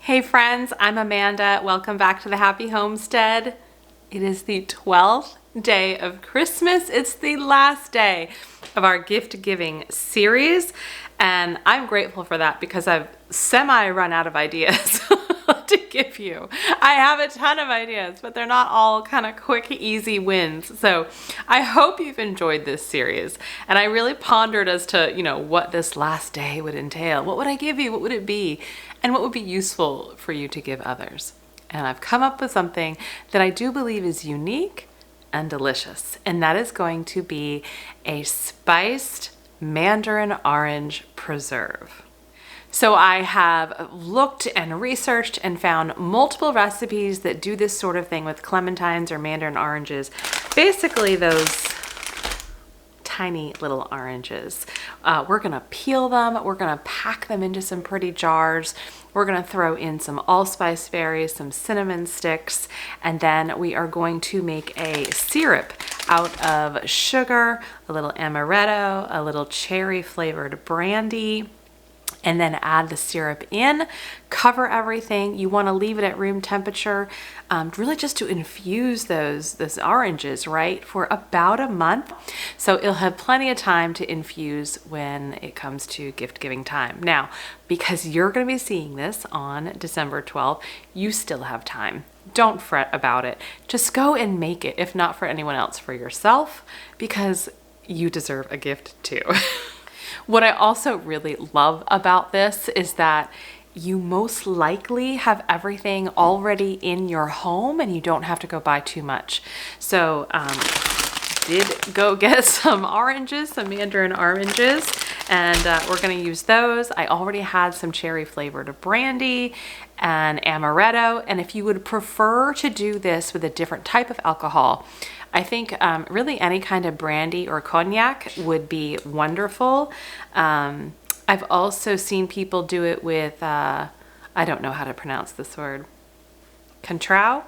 Hey friends, I'm Amanda. Welcome back to the Happy Homestead. It is the 12th day of Christmas. It's the last day of our gift giving series, and I'm grateful for that because I've semi-run out of ideas to give you. I have a ton of ideas, but they're not all kind of quick, easy wins. So I hope you've enjoyed this series. And I really pondered as to, what this last day would entail. What would I give you? What would it be? And what would be useful for you to give others? And I've come up with something that I do believe is unique and delicious. And that is going to be a spiced mandarin orange preserve. So I have looked and researched and found multiple recipes that do this sort of thing with clementines or mandarin oranges. Basically those tiny little oranges. We're gonna peel them, we're gonna pack them into some pretty jars, we're gonna throw in some allspice berries, some cinnamon sticks, and then we are going to make a syrup out of sugar, a little amaretto, a little cherry flavored brandy, and then add the syrup in, cover everything. You want to leave it at room temperature, really just to infuse those oranges, right, for about a month. So it'll have plenty of time to infuse when it comes to gift giving time. Now, because you're going to be seeing this on December 12th, you still have time. Don't fret about it. Just go and make it, if not for anyone else, for yourself, because you deserve a gift too. What I also really love about this is that you most likely have everything already in your home and you don't have to go buy too much. So did go get some oranges, some mandarin oranges, and we're gonna use those. I already had some cherry flavored brandy and amaretto, and if you would prefer to do this with a different type of alcohol, I think really any kind of brandy or cognac would be wonderful. I've also seen people do it with, I don't know how to pronounce this word, Contru?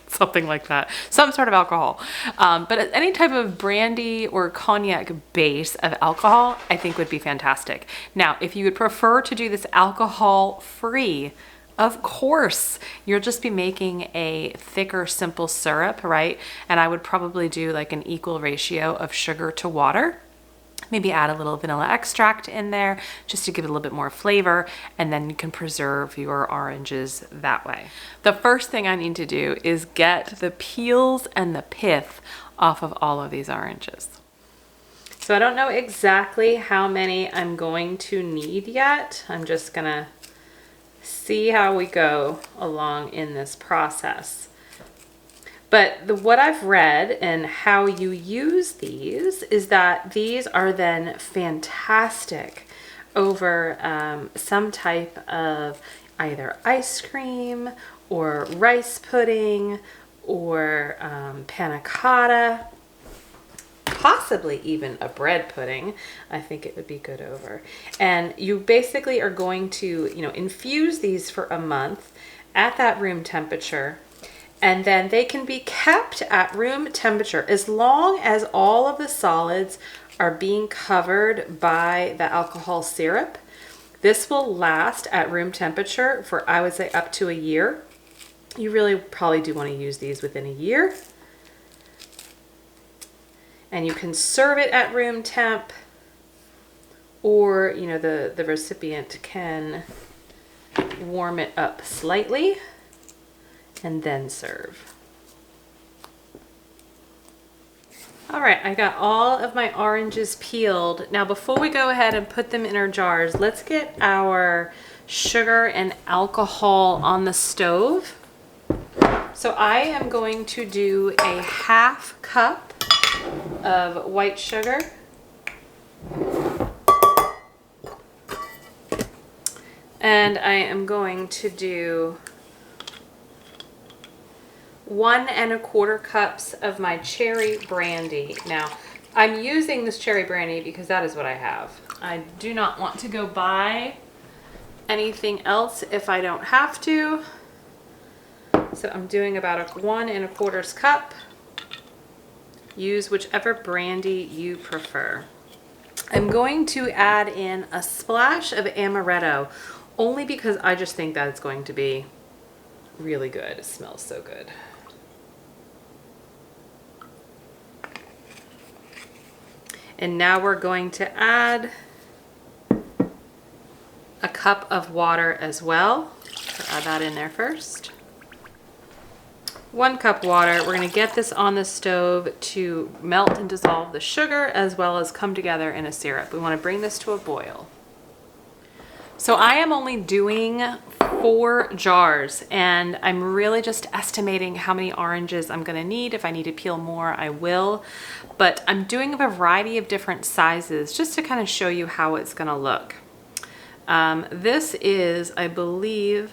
Something like that, some sort of alcohol. But any type of brandy or cognac base of alcohol, I think would be fantastic. Now, if you would prefer to do this alcohol free, of course, you'll just be making a thicker, simple syrup, right? And I would probably do like an equal ratio of sugar to water. Maybe add a little vanilla extract in there just to give it a little bit more flavor, and then you can preserve your oranges that way. The first thing I need to do is get the peels and the pith off of all of these oranges. So I don't know exactly how many I'm going to need yet. I'm just gonna see how we go along in this process. But what I've read and how you use these is that these are then fantastic over some type of either ice cream or rice pudding or panna cotta, possibly even a bread pudding. I think it would be good over. And you basically are going to, infuse these for a month at that room temperature, and then they can be kept at room temperature as long as all of the solids are being covered by the alcohol syrup. This will last at room temperature for, I would say, up to a year. You really probably do want to use these within a year. And you can serve it at room temp, or the recipient can warm it up slightly and then serve. All right, I got all of my oranges peeled. Now before we go ahead and put them in our jars, let's get our sugar and alcohol on the stove. So I am going to do a 1/2 cup of white sugar, and I am going to do 1 1/4 cups of my cherry brandy. Now, I'm using this cherry brandy because that is what I have. I do not want to go buy anything else if I don't have to. So I'm doing about a 1 1/4 cup. Use whichever brandy you prefer. I'm going to add in a splash of amaretto only because I just think that it's going to be really good. It smells so good. And now we're going to add a cup of water as well. So add that in there first. 1 cup water. We're going to get this on the stove to melt and dissolve the sugar as well as come together in a syrup. We want to bring this to a boil. So I am only doing 4 jars, and I'm really just estimating how many oranges I'm going to need. If I need to peel more, I will. But I'm doing a variety of different sizes just to kind of show you how it's going to look. This is, I believe,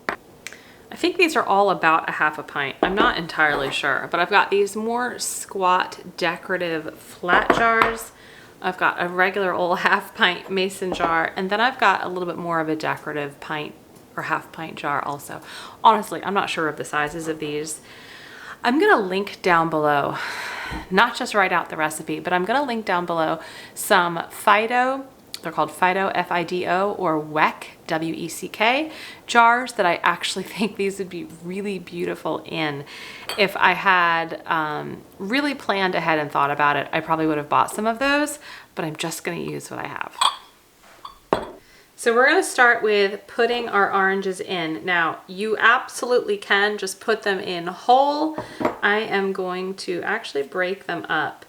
I think these are all about a half a pint. I'm not entirely sure, but I've got these more squat decorative flat jars. I've got a regular old half pint mason jar, and then I've got a little bit more of a decorative pint or half pint jar also. Honestly, I'm not sure of the sizes of these. I'm gonna link down below, not just write out the recipe, but I'm gonna link down below some Fido, they're called Fido, F-I-D-O, or WECK, W-E-C-K, jars that I actually think these would be really beautiful in. If I had really planned ahead and thought about it, I probably would have bought some of those, but I'm just gonna use what I have. So we're gonna start with putting our oranges in. Now, you absolutely can just put them in whole. I am going to actually break them up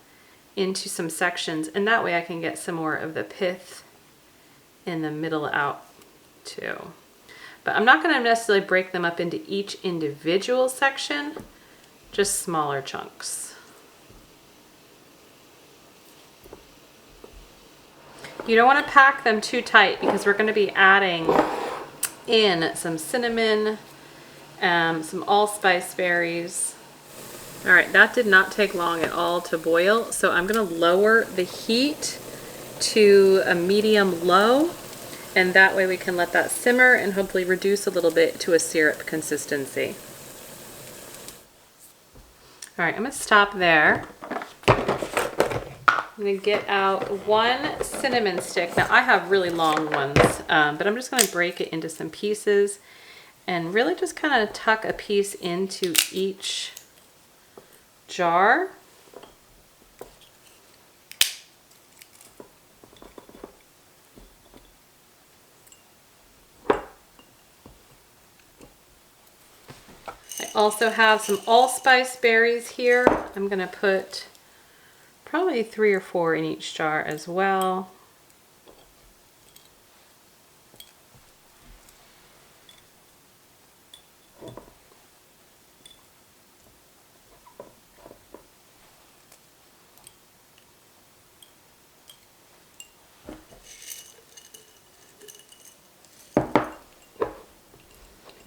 into some sections, and that way I can get some more of the pith in the middle out too. But I'm not going to necessarily break them up into each individual section, just smaller chunks. You don't want to pack them too tight because we're going to be adding in some cinnamon, some allspice berries. All right, that did not take long at all to boil, so I'm going to lower the heat to a medium low, and that way we can let that simmer and hopefully reduce a little bit to a syrup consistency. All right, I'm going to stop there. I'm going to get out 1 cinnamon stick. Now I have really long ones, but I'm just going to break it into some pieces and really just kind of tuck a piece into each jar. I also have some allspice berries here. I'm going to put probably 3 or 4 in each jar as well.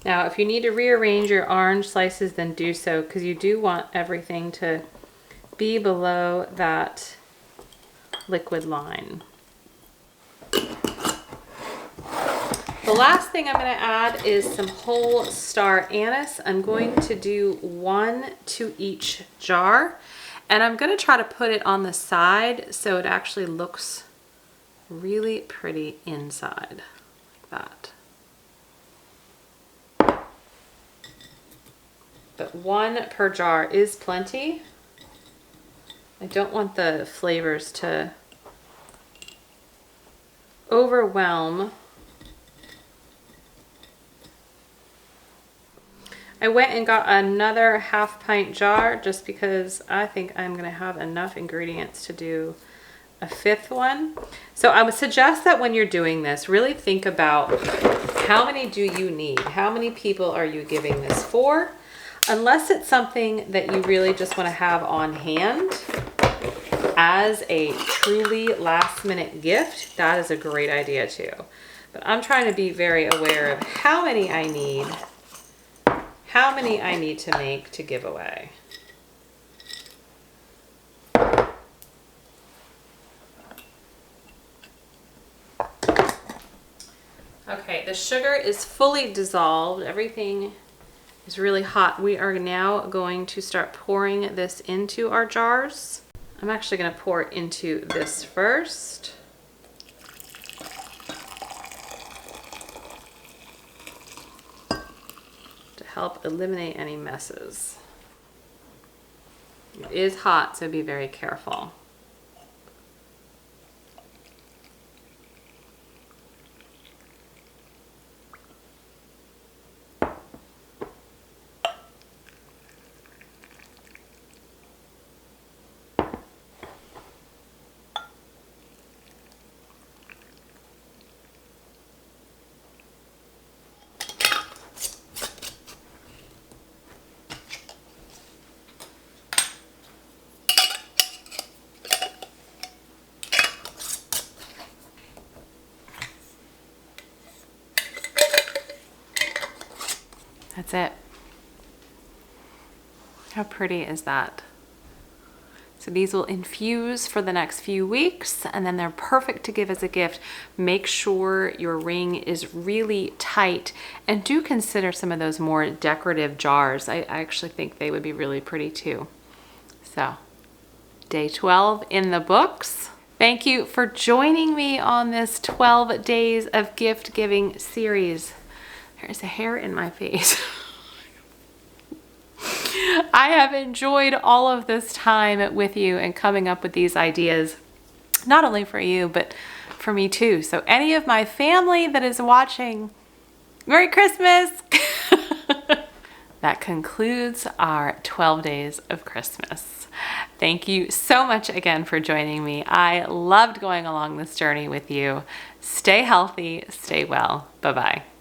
Now, if you need to rearrange your orange slices, then do so, because you do want everything to be below that liquid line. The last thing I'm going to add is some whole star anise. I'm going to do 1 to each jar, and I'm going to try to put it on the side so it actually looks really pretty inside, like that. But 1 per jar is plenty. I don't want the flavors to overwhelm. I went and got another half pint jar just because I think I'm gonna have enough ingredients to do a 5th one. So I would suggest that when you're doing this, really think about how many do you need? How many people are you giving this for? Unless it's something that you really just want to have on hand as a truly last minute gift, that is a great idea too. But I'm trying to be very aware of how many I need to make to give away. Okay, the sugar is fully dissolved. Everything is really hot. We are now going to start pouring this into our jars. I'm actually going to pour it into this first. help eliminate any messes. It is hot, so be very careful. That's it. How pretty is that? So these will infuse for the next few weeks, and then they're perfect to give as a gift. Make sure your ring is really tight, and do consider some of those more decorative jars. I actually think they would be really pretty too. So day 12 in the books. Thank you for joining me on this 12 days of gift giving series. There's a hair in my face. I have enjoyed all of this time with you and coming up with these ideas, not only for you, but for me too. So any of my family that is watching, Merry Christmas! That concludes our 12 days of Christmas. Thank you so much again for joining me. I loved going along this journey with you. Stay healthy, stay well. Bye-bye.